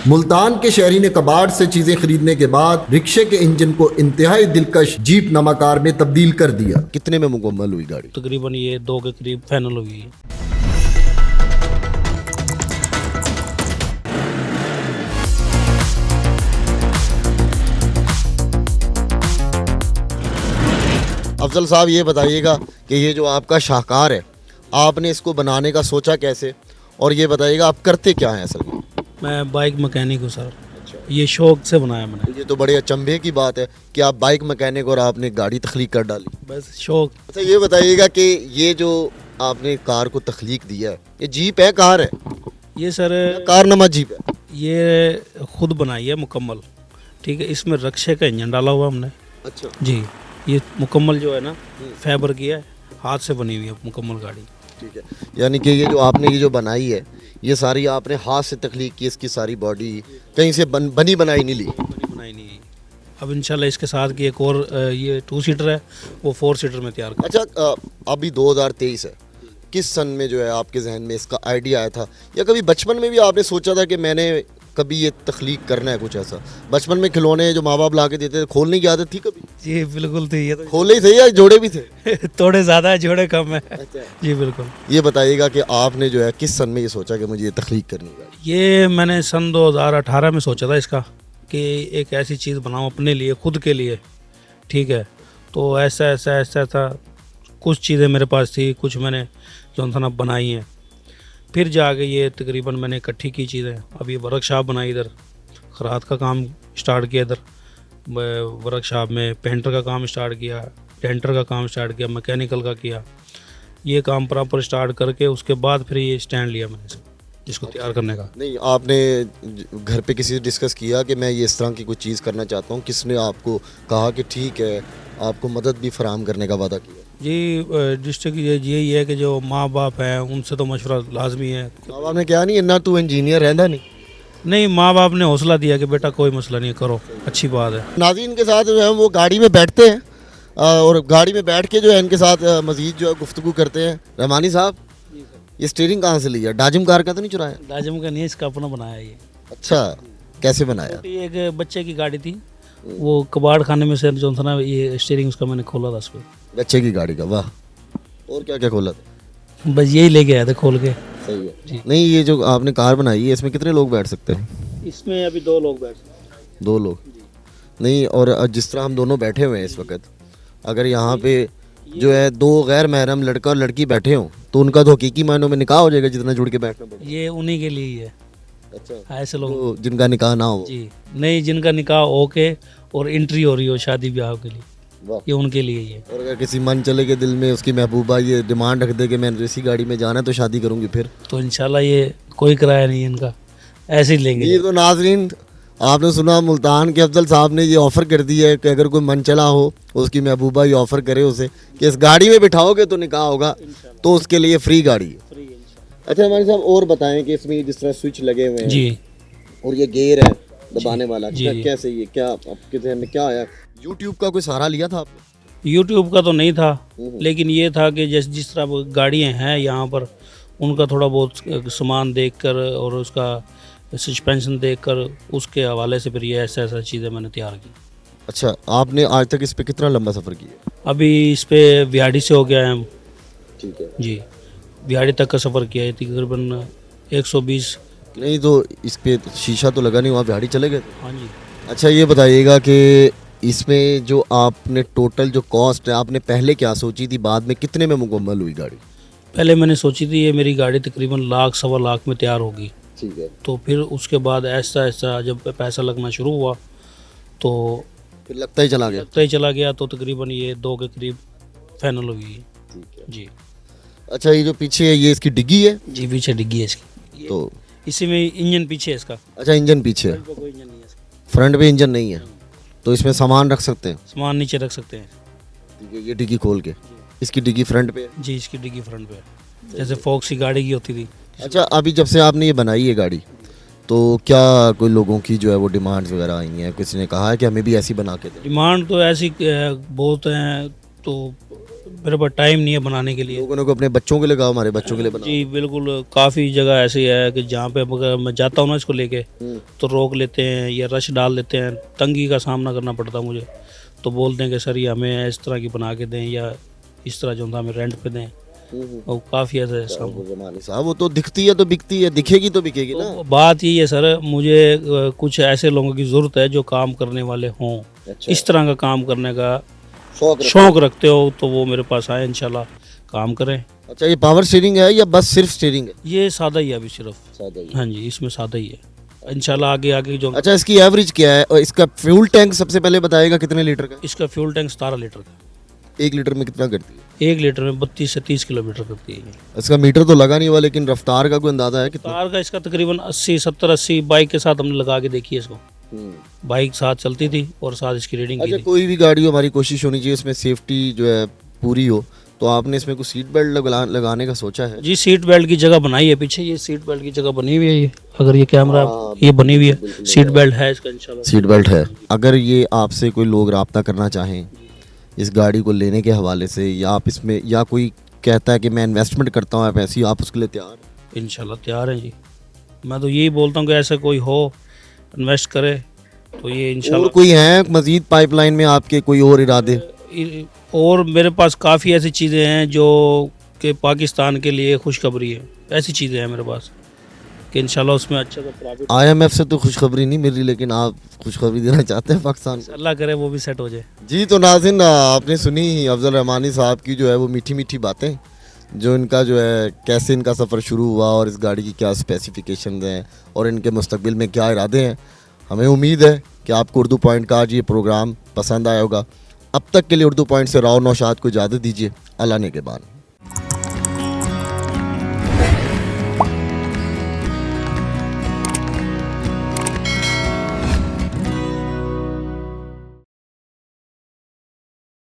मुल्तान के शहरी ने कबाड़ से चीजें खरीदने के बाद रिक्शे के इंजन को इंतहाई दिलकश जीप नमा कार में तब्दील कर दिया। कितने में मुकम्मल हुई गाड़ी? तकरीबन ये 2 के करीब फाइनल हुई है। अफजल साहब ये बताइएगा कि ये जो आपका शाहकार है, आपने इसको बनाने का सोचा कैसे, और ये बताइएगा आप करते क्या हैं असल में? मैं बाइक मैकेनिक हूँ सर। ये शौक से बनाया मैंने। ये तो बड़े अचंभे की बात है कि आप बाइक मैकेनिक और आपने गाड़ी तख्लीक कर डाली। बस शौक। अच्छा ये बताइएगा कि ये जो आपने कार को तख्लीक दिया है, ये जीप है कार है? ये सर कार नमा जीप है? ये खुद बनाई है मुकम्मल, ठीक है। इसमें रक्शे का इंजन डाला हुआ हमने। अच्छा जी, ये मुकम्मल जो है ना फाइबर की है, हाथ से बनी हुई है मुकम्मल गाड़ी। ठीक है, यानी कि ये जो आपने ये जो बनाई है, ये सारी आपने हाथ से तख्लीक की, इसकी सारी बॉडी कहीं से बनी बनाई नहीं ली? बनी बनाई नहीं है। अब इंशाल्लाह इसके साथ की एक और ये 2 सीटर है, वो 4 सीटर में तैयार कर। अच्छा अभी 2023 है, किस सन में जो है आपके जहन में इसका आइडिया आया था, या कभी बचपन में भी आपने सोचा था कि मैंने कभी ये तख्लीक करना है कुछ ऐसा? बचपन में खिलौने जो माँ बाप ला के देते थे, खोलने की आदत थी कभी? जी बिल्कुल थी। ये तो खोले ही थे या जोड़े भी थे? थोड़े ज़्यादा है, जोड़े कम है। अच्छा। जी बिल्कुल। ये बताइएगा कि आपने जो है किस सन में ये सोचा कि मुझे ये तख्लीक करनी है? ये मैंने सन 2018 में सोचा था इसका, कि एक ऐसी चीज़ बनाऊं अपने लिए, खुद के लिए, ठीक है। तो ऐसा था, कुछ चीज़ें मेरे पास थी, कुछ मैंने जो था ना बनाई हैं। फिर जाके ये तकरीबन मैंने इकट्ठी की चीज़ें। अब ये वर्कशॉप बनाई, इधर खराद का काम स्टार्ट किया, इधर वर्कशॉप में पेंटर का काम स्टार्ट किया, डेंटर का काम स्टार्ट किया, मैकेनिकल का किया। ये काम प्रॉपर स्टार्ट करके उसके बाद फिर ये स्टैंड लिया मैंने इसको तैयार करने का। नहीं, आपने घर पे किसी से डिस्कस किया कि मैं ये इस तरह की कुछ चीज़ करना चाहता हूँ? किसने आपको कहा कि ठीक है, आपको मदद भी फराहम करने का वादा किया? जी डिस्ट्रिक्ट यही है कि जो माँ बाप हैं उनसे तो मशवरा लाजमी है। माँ बाप ने क्या नहीं, इन्ना तू इंजीनियर रहना नहीं? नहीं, माँ बाप ने हौसला दिया कि बेटा कोई मसला नहीं, करो, अच्छी बात है। नाज़रीन के साथ जो है वो गाड़ी में बैठते हैं और गाड़ी में बैठ के जो है इनके साथ मज़ीद जो है गुफ्तगू करते हैं। रहमानी साहब, ये स्टीयरिंग कहाँ से लिया? डाजिम कार का तो नहीं चुराया? लाजम का नहीं है, इसका अपना बनाया ये। अच्छा, कैसे बनाया? ये एक बच्चे की गाड़ी थी, वो कबाड़ खाने में से जो था ना, ये स्टीयरिंग उसका मैंने खोला था उस पर। बच्चे की गाड़ी का? वाह। और क्या क्या खोला था? बस यही लेके आया था खोल के। सही है। नहीं, ये जो आपने कार बनाई है इसमें कितने लोग बैठ सकते हैं? इसमें अभी 2 लोग बैठ सकते हैं। 2 लोग? नहीं, और जिस तरह हम दोनों बैठे हुए हैं इस वक्त, अगर यहाँ पे जो है 2 गैर महरम लड़का और लड़की बैठे हों तो उनका तो हकीकी मायनों में निकाह हो जाएगा, जितना जुड़ के बैठना पड़ेगा। ये उन्हीं के लिए ही है। अच्छा, ऐसे लोग तो जिनका निकाह ना हो? जी नहीं, जिनका निकाह होके और एंट्री हो रही हो शादी ब्याह के लिए, वाह। ये उनके लिए ही है। और अगर किसी मन चले के दिल में उसकी महबूबा ये डिमांड रख दे कि मैं इसी गाड़ी में जाना है तो शादी करूँगी, फिर तो इंशाल्लाह ये कोई किराया नहीं है इनका, ऐसे ही लेंगे। ये तो नाजरीन आपने सुना, मुल्तान के अफजल साहब ने ये ऑफ़र कर दिया है कि अगर कोई मन चला हो उसकी महबूबा ये ऑफ़र करे उसे कि इस गाड़ी में बिठाओगे तो निकाह होगा, तो उसके लिए फ्री गाड़ी है। अच्छा हमारे साहब, और बताएं कि इसमें जिस तरह स्विच लगे हुए हैं जी, और ये गेयर है दबाने वाला, जी, क्या जी। कैसे, ये क्या आपके ज़हन में क्या आया? यूट्यूब का कोई सहारा लिया था आपने? यूट्यूब का तो नहीं था, लेकिन ये था कि जिस तरह गाड़ियाँ हैं यहाँ पर, उनका थोड़ा बहुत सामान देखकर और उसका सस्पेंशन देखकर उसके हवाले से फिर ये ऐसा चीज़ें मैंने तैयार की। अच्छा, आपने आज तक इस पे कितना लंबा सफ़र किया? अभी इस पे बिहाड़ी से हो गया है हम। ठीक है जी, बिहाड़ी तक का सफ़र किया है, तकरीबन 120। नहीं, तो इस पे शीशा तो लगा नहीं, वहाँ बिहाड़ी चले गए? हाँ जी। अच्छा ये बताइएगा कि इसमें जो आपने टोटल जो कॉस्ट है, आपने पहले क्या सोची थी, बाद में कितने में मुकम्मल हुई गाड़ी? पहले मैंने सोची थी ये मेरी गाड़ी तकरीबन 1 लाख 1.25 लाख में तैयार होगी। ठीक है। तो फिर उसके बाद ऐसा जब पैसा लगना शुरू हुआ तो फिर लगता ही चला गया? लगता ही चला गया, तो तकरीबन ये 2 के करीब फाइनल हुई है। ठीक है। जी अच्छा, ये जो पीछे है ये इसकी डिग्गी है? जी, पीछे डिग्गी है इसकी। तो इसी में इंजन पीछे है इसका। अच्छा, इंजन पीछे है, कोई इंजन नहीं है इसका। फ्रंट पे इंजन नहीं है, तो इसमें सामान रख सकते हैं? सामान नीचे रख सकते हैं। ठीक है, ये डिग्गी खोल के, इसकी डिग्गी फ्रंट पे है? जी, इसकी डिग्गी फ्रंट पे है, जैसे फोक्स की गाड़ी की होती थी। अच्छा, अभी जब से आपने ये बनाई है गाड़ी, तो क्या कोई लोगों की जो है वो डिमांड्स वगैरह आई हैं? किसी ने कहा है कि हमें भी ऐसी बना के दें? डिमांड तो ऐसी बहुत हैं, तो मेरे पास टाइम नहीं है बनाने के लिए। लोगों को अपने बच्चों के लिए कहा, हमारे बच्चों के लिए बनाओ। जी बिल्कुल, काफ़ी जगह ऐसी है कि जहाँ पे अगर मैं जाता हूँ ना इसको लेके तो रोक लेते हैं या रश डाल देते हैं, तंगी का सामना करना पड़ता मुझे। तो बोलते हैं कि सर ये हमें इस तरह की बना के दें या इस तरह जो होता हमें रेंट पे दें। और काफ़ी ऐसा है सामना। जमानी साहब वो तो दिखती है तो बिकती है, दिखेगी तो बिकेगी ना। तो बात यही है सर, मुझे कुछ ऐसे लोगों की ज़रूरत है जो काम करने वाले हों, अच्छा। इस तरह का काम करने का शौक शौक रखते हो तो वो मेरे पास आए, इंशाल्लाह काम करें। अच्छा, ये पावर स्टीयरिंग है या बस सिर्फ स्टीयरिंग है? ये सादा ही है अभी सिर्फ। सादा ही। हाँ जी, इसमें सादा ही है। इंशाल्लाह आगे आगे जो अच्छा, इसकी एवरेज क्या है और इसका फ्यूल टैंक सबसे पहले बताएगा कितने लीटर का? इसका फ्यूल टैंक 17 लीटर का। 1 लीटर में कितना करती है? 1 लीटर में 32 से 30 किलोमीटर करती है। इसका मीटर तो लगा नहीं हुआ, लेकिन रफ्तार का कोई अंदाजा है कितना? कार का इसका तकरीबन 80 70 80 बाइक के साथ हमने लगा के देखी है इसको। बाइक साथ चलती थी और साथ इसकी रीडिंग की अच्छा, थी। कोई भी गाड़ी हो, हमारी कोशिश होनी चाहिए इसमें सेफ्टी जो है पूरी हो, तो आपने इसमें कुछ सीट बेल्ट लगाने का सोचा है? जी सीट बेल्ट की जगह बनाई है पीछे, ये सीट बेल्ट की जगह बनी हुई है। ये अगर ये कैमरा ये बनी हुई है, सीट बेल्ट है इसका इंशाल्लाह। सीट बेल्ट है। अगर ये आपसे कोई लोग रब्ता करना चाहें इस गाड़ी को लेने के हवाले से, या आप इसमें, या कोई कहता है कि मैं इन्वेस्टमेंट करता हूँ, आप ऐसी आप उसके लिए तैयार हैं? इंशाल्लाह तैयार हैं जी। मैं तो यही बोलता हूँ कि ऐसा कोई हो इन्वेस्ट करे तो ये और इंशाल्लाह। कोई है मजीद पाइपलाइन में आपके कोई और इरादे? और मेरे पास काफ़ी ऐसी चीज़ें हैं जो कि पाकिस्तान के लिए खुशखबरी है। ऐसी चीज़ें हैं मेरे पास कि इंशाल्लाह उसमें अच्छा सा प्रॉफिट। IMF से तो खुशखबरी नहीं मिल रही, लेकिन आप खुशखबरी देना चाहते हैं पाकिस्तान को? अल्लाह करे वो भी सेट हो जाए। जी, तो नाज़रीन आपने सुनी अफजल रहमानी साहब की जो है वो मीठी मीठी बातें, जो इनका जो है कैसे इनका सफ़र शुरू हुआ और इस गाड़ी की क्या स्पेसिफिकेशन हैं और इनके मुस्तकबिल में क्या इरादे हैं। हमें उम्मीद है कि आपको उर्दू पॉइंट का आज ये प्रोग्राम पसंद आया होगा। अब तक के लिए उर्दू पॉइंट से राव नौशाद को इजाज़त दीजिए। अल्लाह ने के बाद।